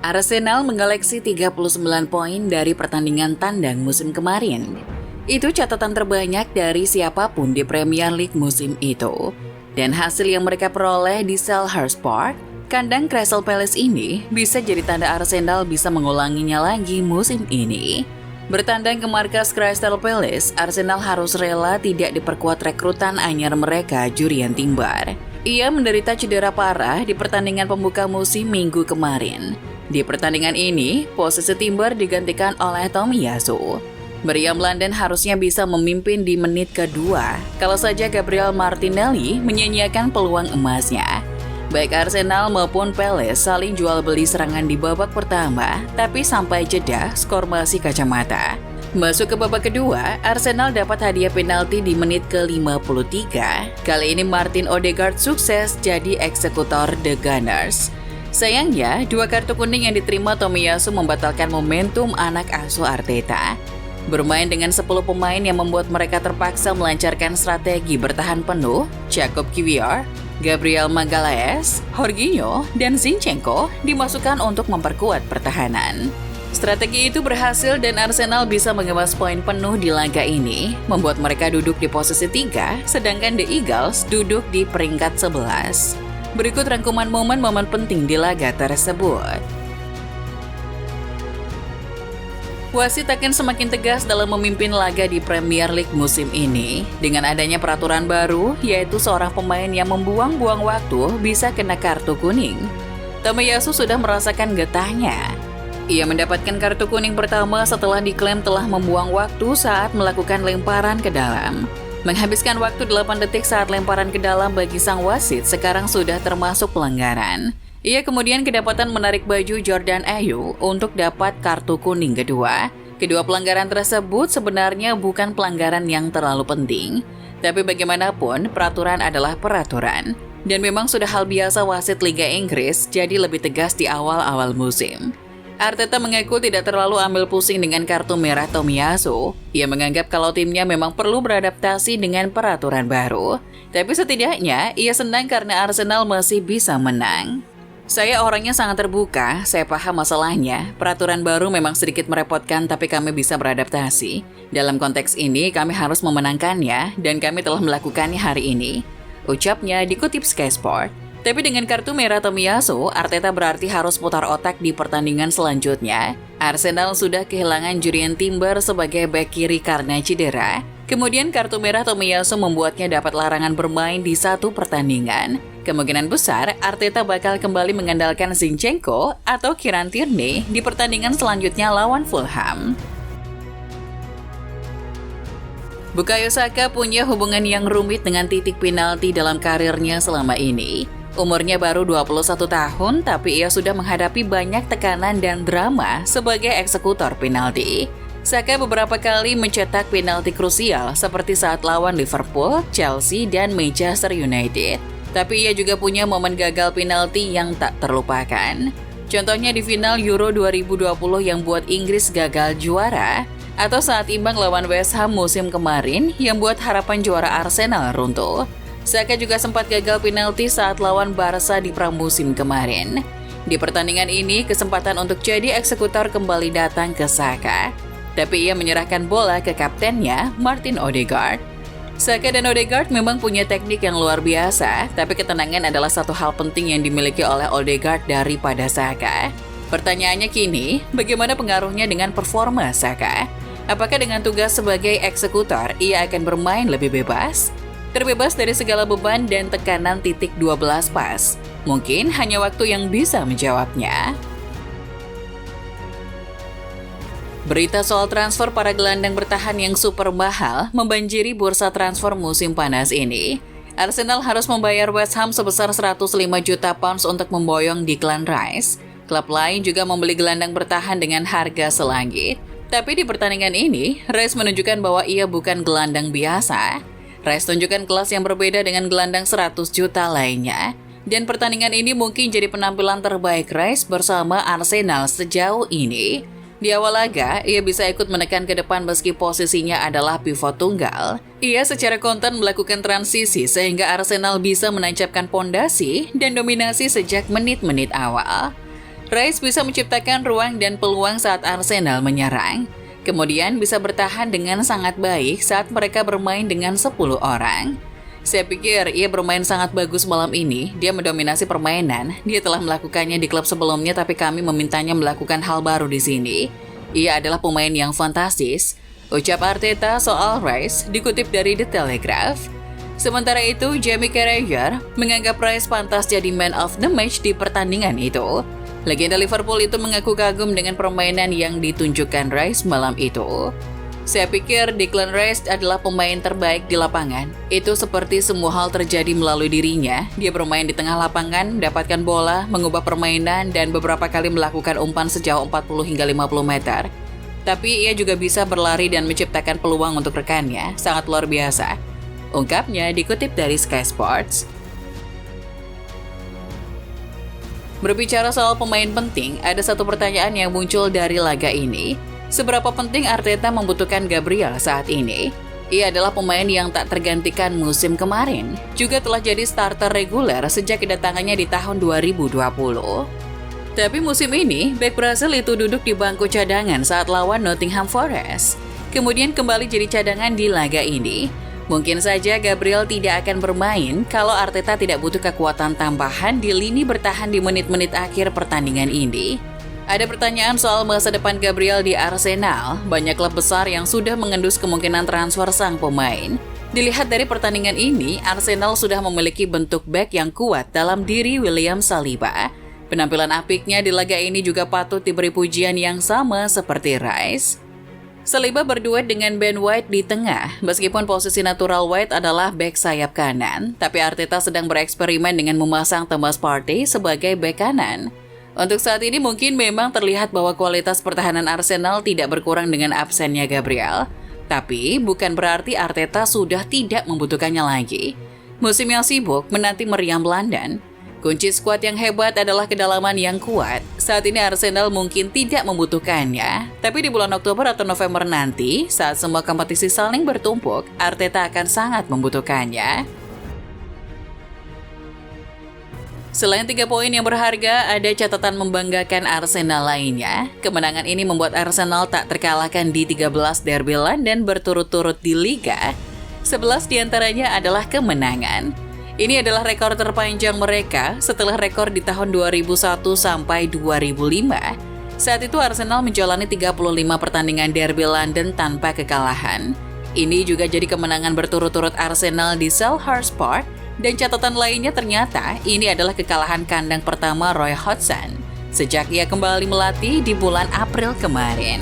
Arsenal mengoleksi 39 poin dari pertandingan tandang musim kemarin. Itu catatan terbanyak dari siapapun di Premier League musim itu. Dan hasil yang mereka peroleh di Selhurst Park, kandang Crystal Palace ini bisa jadi tanda Arsenal bisa mengulanginya lagi musim ini. Bertandang ke markas Crystal Palace, Arsenal harus rela tidak diperkuat rekrutan anyar mereka Jurriën Timber. Ia menderita cedera parah di pertandingan pembuka musim minggu kemarin. Di pertandingan ini, posisi Timber digantikan oleh Tomiyasu. Meriam London harusnya bisa memimpin di menit kedua, kalau saja Gabriel Martinelli menyanyiakan peluang emasnya. Baik Arsenal maupun Palace saling jual beli serangan di babak pertama, tapi sampai jeda skor masih kacamata. Masuk ke babak kedua, Arsenal dapat hadiah penalti di menit ke-53. Kali ini Martin Odegaard sukses jadi eksekutor The Gunners. Sayangnya, 2 kartu kuning yang diterima Tomiyasu membatalkan momentum anak asuh Arteta. Bermain dengan 10 pemain yang membuat mereka terpaksa melancarkan strategi bertahan penuh, Jakub Kiwior, Gabriel Magalhaes, Jorginho, dan Zinchenko dimasukkan untuk memperkuat pertahanan. Strategi itu berhasil dan Arsenal bisa mengemas poin penuh di laga ini, membuat mereka duduk di posisi 3, sedangkan The Eagles duduk di peringkat 11. Berikut rangkuman momen-momen penting di laga tersebut. Wasit akan semakin tegas dalam memimpin laga di Premier League musim ini. Dengan adanya peraturan baru, yaitu seorang pemain yang membuang-buang waktu bisa kena kartu kuning. Tomiyasu sudah merasakan getahnya. Ia mendapatkan kartu kuning pertama setelah diklaim telah membuang waktu saat melakukan lemparan ke dalam. Menghabiskan waktu 8 detik saat lemparan ke dalam bagi sang wasit sekarang sudah termasuk pelanggaran. Ia kemudian kedapatan menarik baju Jordan Ayew untuk dapat kartu kuning kedua. Kedua pelanggaran tersebut sebenarnya bukan pelanggaran yang terlalu penting. Tapi bagaimanapun, peraturan adalah peraturan. Dan memang sudah hal biasa wasit Liga Inggris jadi lebih tegas di awal-awal musim. Arteta mengaku tidak terlalu ambil pusing dengan kartu merah Tomiyasu. Ia menganggap kalau timnya memang perlu beradaptasi dengan peraturan baru. Tapi setidaknya, ia senang karena Arsenal masih bisa menang. Saya orangnya sangat terbuka, saya paham masalahnya. Peraturan baru memang sedikit merepotkan tapi kami bisa beradaptasi. Dalam konteks ini, kami harus memenangkannya dan kami telah melakukannya hari ini. Ucapnya dikutip Sky Sport. Tapi dengan kartu merah Tomiyasu, Arteta berarti harus putar otak di pertandingan selanjutnya. Arsenal sudah kehilangan Jurriën Timber sebagai bek kiri karena cedera. Kemudian kartu merah Tomiyasu membuatnya dapat larangan bermain di satu pertandingan. Kemungkinan besar, Arteta bakal kembali mengandalkan Zinchenko atau Kieran Tierney di pertandingan selanjutnya lawan Fulham. Bukayo Saka punya hubungan yang rumit dengan titik penalti dalam karirnya selama ini. Umurnya baru 21 tahun, tapi ia sudah menghadapi banyak tekanan dan drama sebagai eksekutor penalti. Saka beberapa kali mencetak penalti krusial seperti saat lawan Liverpool, Chelsea, dan Manchester United. Tapi ia juga punya momen gagal penalti yang tak terlupakan. Contohnya di final Euro 2020 yang buat Inggris gagal juara, atau saat imbang lawan West Ham musim kemarin yang buat harapan juara Arsenal runtuh. Saka juga sempat gagal penalti saat lawan Barca di pramusim kemarin. Di pertandingan ini, kesempatan untuk jadi eksekutor kembali datang ke Saka. Tapi ia menyerahkan bola ke kaptennya, Martin Odegaard. Saka dan Odegaard memang punya teknik yang luar biasa, tapi ketenangan adalah satu hal penting yang dimiliki oleh Odegaard daripada Saka. Pertanyaannya kini, bagaimana pengaruhnya dengan performa Saka? Apakah dengan tugas sebagai eksekutor, ia akan bermain lebih bebas? Terbebas dari segala beban dan tekanan titik 12 pas. Mungkin hanya waktu yang bisa menjawabnya. Berita soal transfer para gelandang bertahan yang super mahal membanjiri bursa transfer musim panas ini. Arsenal harus membayar West Ham sebesar 105 juta pounds untuk memboyong Declan Rice. Klub lain juga membeli gelandang bertahan dengan harga selangit. Tapi di pertandingan ini, Rice menunjukkan bahwa ia bukan gelandang biasa. Rice tunjukkan kelas yang berbeda dengan gelandang 100 juta lainnya. Dan pertandingan ini mungkin jadi penampilan terbaik Rice bersama Arsenal sejauh ini. Di awal laga, ia bisa ikut menekan ke depan meski posisinya adalah pivot tunggal. Ia secara kontan melakukan transisi sehingga Arsenal bisa menancapkan pondasi dan dominasi sejak menit-menit awal. Rice bisa menciptakan ruang dan peluang saat Arsenal menyerang. Kemudian bisa bertahan dengan sangat baik saat mereka bermain dengan 10 orang. Saya pikir ia bermain sangat bagus malam ini, dia mendominasi permainan. Dia telah melakukannya di klub sebelumnya tapi kami memintanya melakukan hal baru di sini. Ia adalah pemain yang fantastis, ucap Arteta soal Rice dikutip dari The Telegraph. Sementara itu, Jamie Carragher menganggap Rice pantas jadi man of the match di pertandingan itu. Legenda Liverpool itu mengaku kagum dengan permainan yang ditunjukkan Rice malam itu. Saya pikir Declan Rice adalah pemain terbaik di lapangan. Itu seperti semua hal terjadi melalui dirinya. Dia bermain di tengah lapangan, mendapatkan bola, mengubah permainan, dan beberapa kali melakukan umpan sejauh 40 hingga 50 meter. Tapi ia juga bisa berlari dan menciptakan peluang untuk rekannya. Sangat luar biasa. Ungkapnya dikutip dari Sky Sports. Berbicara soal pemain penting, ada satu pertanyaan yang muncul dari laga ini. Seberapa penting Arteta membutuhkan Gabriel saat ini? Ia adalah pemain yang tak tergantikan musim kemarin. Juga telah jadi starter reguler sejak kedatangannya di tahun 2020. Tapi musim ini, bek Brasil itu duduk di bangku cadangan saat lawan Nottingham Forest. Kemudian kembali jadi cadangan di laga ini. Mungkin saja Gabriel tidak akan bermain kalau Arteta tidak butuh kekuatan tambahan di lini bertahan di menit-menit akhir pertandingan ini. Ada pertanyaan soal masa depan Gabriel di Arsenal. Banyak klub besar yang sudah mengendus kemungkinan transfer sang pemain. Dilihat dari pertandingan ini, Arsenal sudah memiliki bentuk bek yang kuat dalam diri William Saliba. Penampilan apiknya di laga ini juga patut diberi pujian yang sama seperti Rice. Saliba berduet dengan Ben White di tengah. Meskipun posisi natural White adalah bek sayap kanan, tapi Arteta sedang bereksperimen dengan memasang Thomas Partey sebagai bek kanan. Untuk saat ini mungkin memang terlihat bahwa kualitas pertahanan Arsenal tidak berkurang dengan absennya Gabriel. Tapi bukan berarti Arteta sudah tidak membutuhkannya lagi. Musim yang sibuk menanti meriam London. Kunci skuad yang hebat adalah kedalaman yang kuat. Saat ini Arsenal mungkin tidak membutuhkannya. Tapi di bulan Oktober atau November nanti, saat semua kompetisi saling bertumpuk, Arteta akan sangat membutuhkannya. Selain 3 poin yang berharga, ada catatan membanggakan Arsenal lainnya. Kemenangan ini membuat Arsenal tak terkalahkan di 13 derby London berturut-turut di Liga. 11 diantaranya adalah kemenangan. Ini adalah rekor terpanjang mereka setelah rekor di tahun 2001 sampai 2005. Saat itu Arsenal menjalani 35 pertandingan derby London tanpa kekalahan. Ini juga jadi kemenangan berturut-turut Arsenal di Selhurst Park. Dan catatan lainnya ternyata ini adalah kekalahan kandang pertama Roy Hodgson sejak ia kembali melatih di bulan April kemarin.